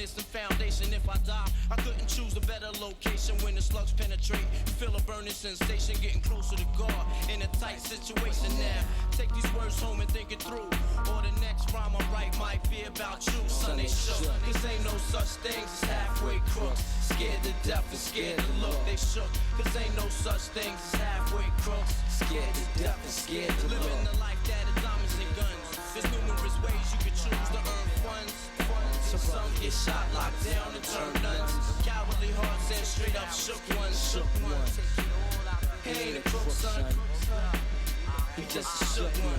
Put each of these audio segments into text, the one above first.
honest and foundation. If I die, I couldn't choose a better location. When the slugs penetrate, feel a burning sensation, getting closer to God in a tight situation now. Take these words home and think it through, or the next rhyme I write might be about you. Son, they shook, cause ain't no such things as halfway crooks. Scared to death and scared to look, they shook, cause ain't no such things as halfway crooks. Scared to death and scared to look. Living the life that is diamonds and guns. There's numerous ways you can choose to earn funds. So some get shot, locked down, and turn nuns. Cowardly hearts and straight up shook ones. Shook ones. He ain't a crook, son. He just a shook one.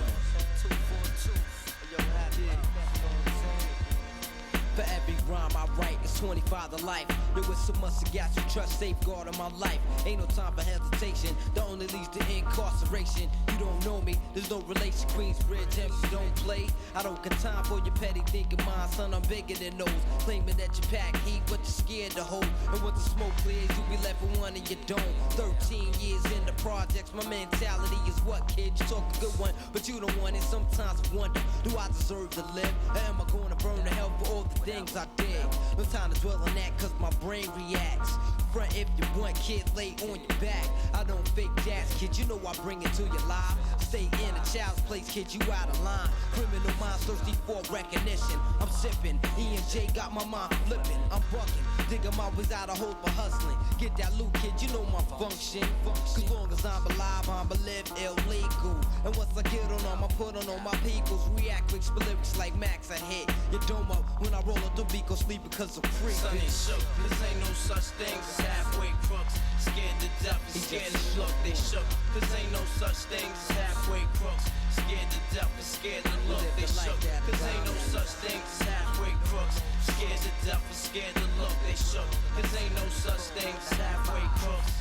For every rhyme I write, it's 25 to life. There was so much to gas, you trust, safeguard of my life. Ain't no time for hesitation, that only leads to incarceration. You don't know me, there's no relation. Queensbridge, if you don't play, I don't got time for your petty thinking. Mine, son, I'm bigger than those. Claiming that you pack heat, but you're scared to hold. And once the smoke clears, you be left with one and you don't. 13 years in the projects, my mentality is what, kid? You talk a good one, but you don't want it. Sometimes I wonder, do I deserve to live? Or am I gonna burn to hell for all the things I did? No time to dwell on that, cause my brain reacts. Front if you want, kid, lay on your back. I don't fake jazz, kid, you know I bring it to your life. Stay in a child's place, kid, you out of line. Criminal minds thirsty for recognition. I'm sipping, E&J got my mind flipping. I'm bucking, digging my ways out of hope for hustling. Get that loot, kid, you know my function. As long as I'm alive, I'm live illegal. And once I get on them, I put on all my peoples. React with lyrics like Max, I hit your dome up. When I roll up the beat, go sleep because I'm free. Son, they shook, cause ain't no such thing as halfway crooks. Scared to death and scared to look, they shook, cause ain't no such thing as halfway crooks. Scared to death and scared to look, they shook, cause ain't no such thing as halfway crooks. Scared to death and scared to look, they shook, cause ain't no such thing as halfway crooks.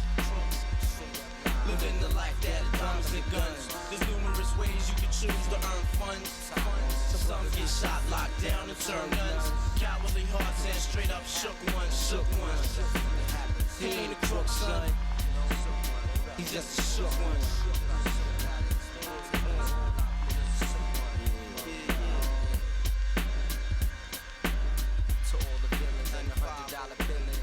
Living the life that is diamonds and guns. There's numerous ways you can choose to earn funds. Some get shot, locked down, and turn nuns. Cowardly hearts and straight up shook ones. Shook ones. He ain't a crook, son. He's just a shook one. To all the villains and the $100 billings.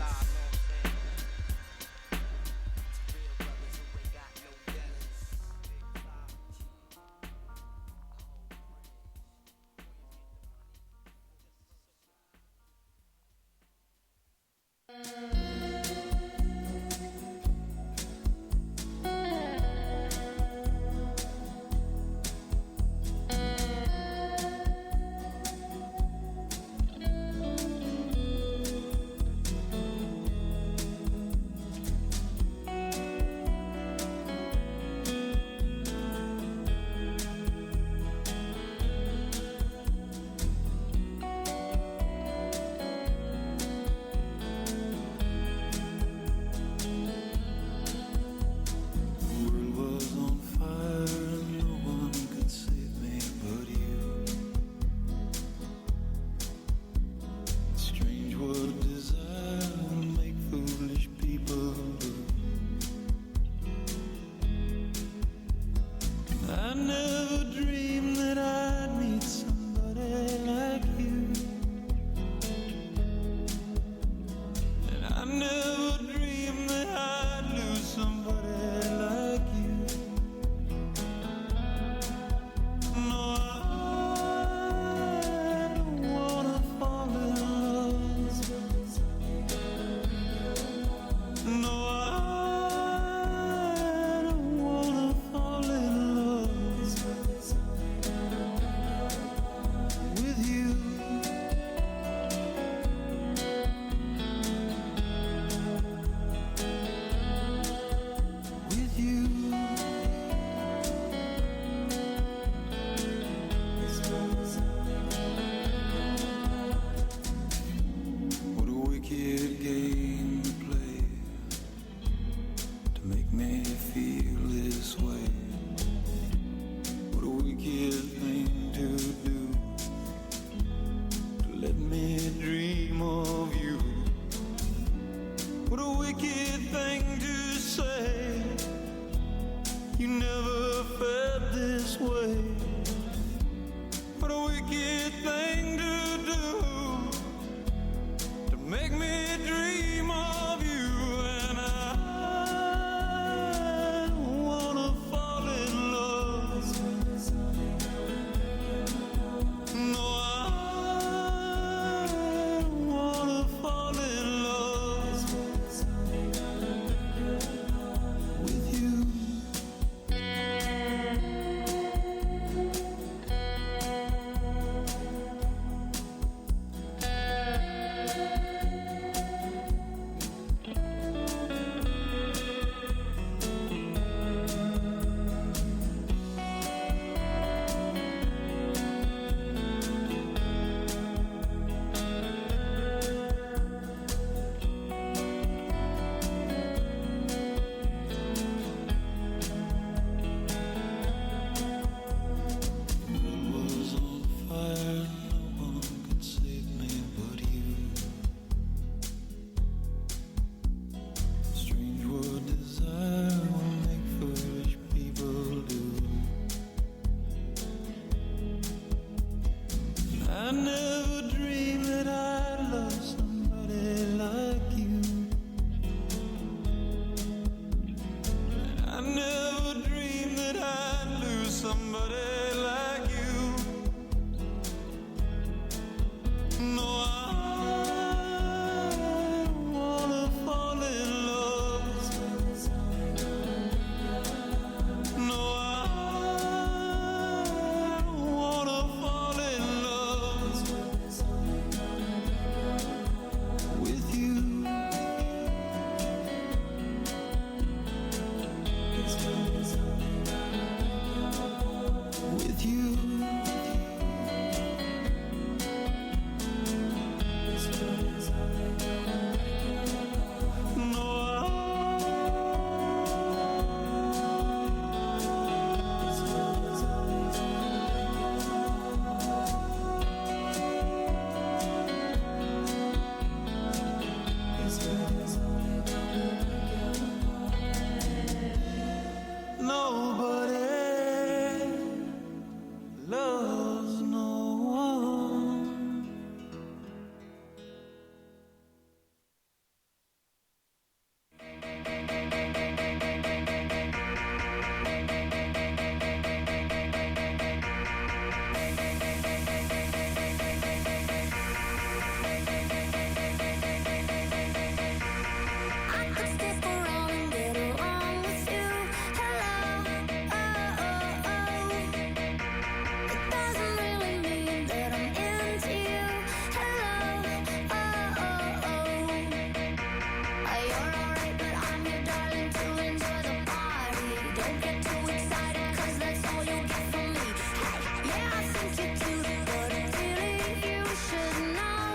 never dreamed that I'd love somebody like you. I never dreamed that I'd lose somebody like you. No, I wanna fall in love. No, I wanna fall in love with you. With you. Nobody loves no one. I could stick around and get along with you. Hello, oh, oh, oh. It doesn't really mean that I'm into you. Hello, oh, oh, oh. You're alright, but I'm your darling to enjoy the party. Don't get too excited, 'cause that's all you'll get from me. Hey, yeah, I think you're cute, but really you should know.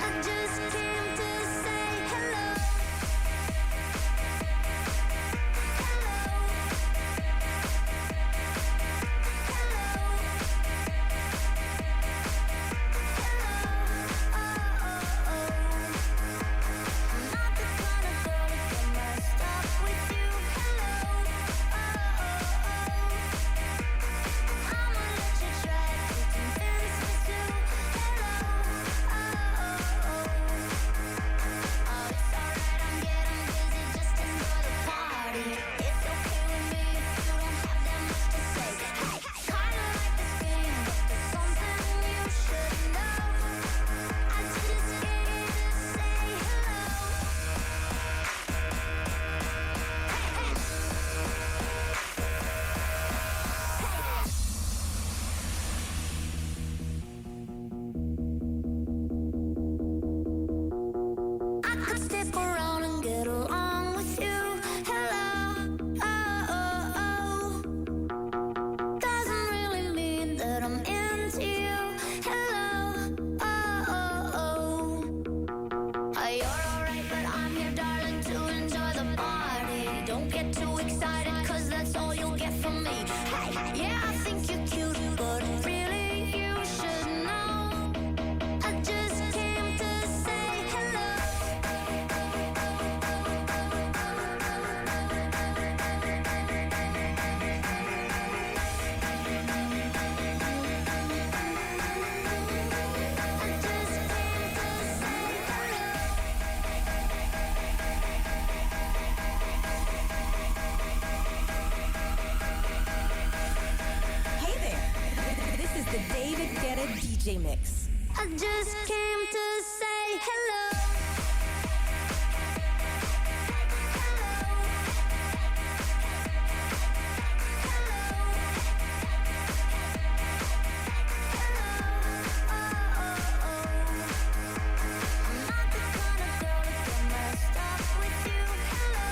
I just came to say hello. I could stick around and get along with you. Hello, oh, oh, oh. Doesn't really mean that I'm into you. Hello, oh, oh, oh. You're alright, but I'm your darling to enjoy the party. Don't get too excited, 'cause that's all you'll get from me. Hey, yeah, I think you're cute, but really you should know. I just came to say hello. Hey there, this is the David Guetta DJ Mix. I just came to say hello. I'm not the kind of girl to get messed up with you. Hello,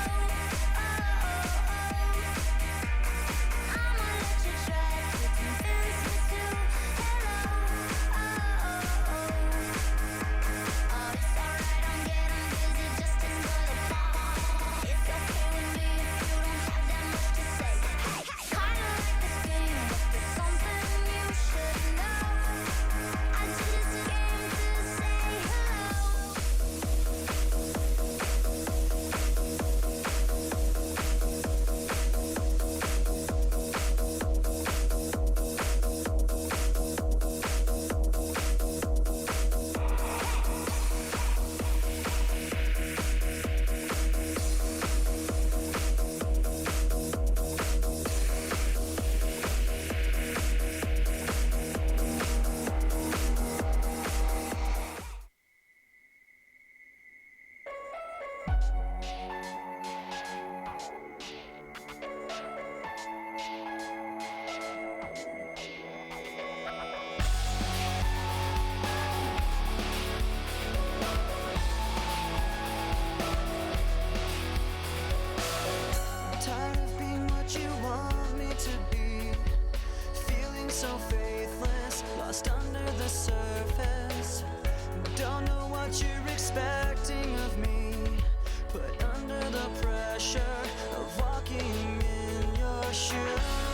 oh, oh, oh. I'ma let you try to convince me to. Hello, oh, oh, oh. so faithless, lost under the surface. Don't know what you're expecting of me, put under the pressure of walking in your shoes.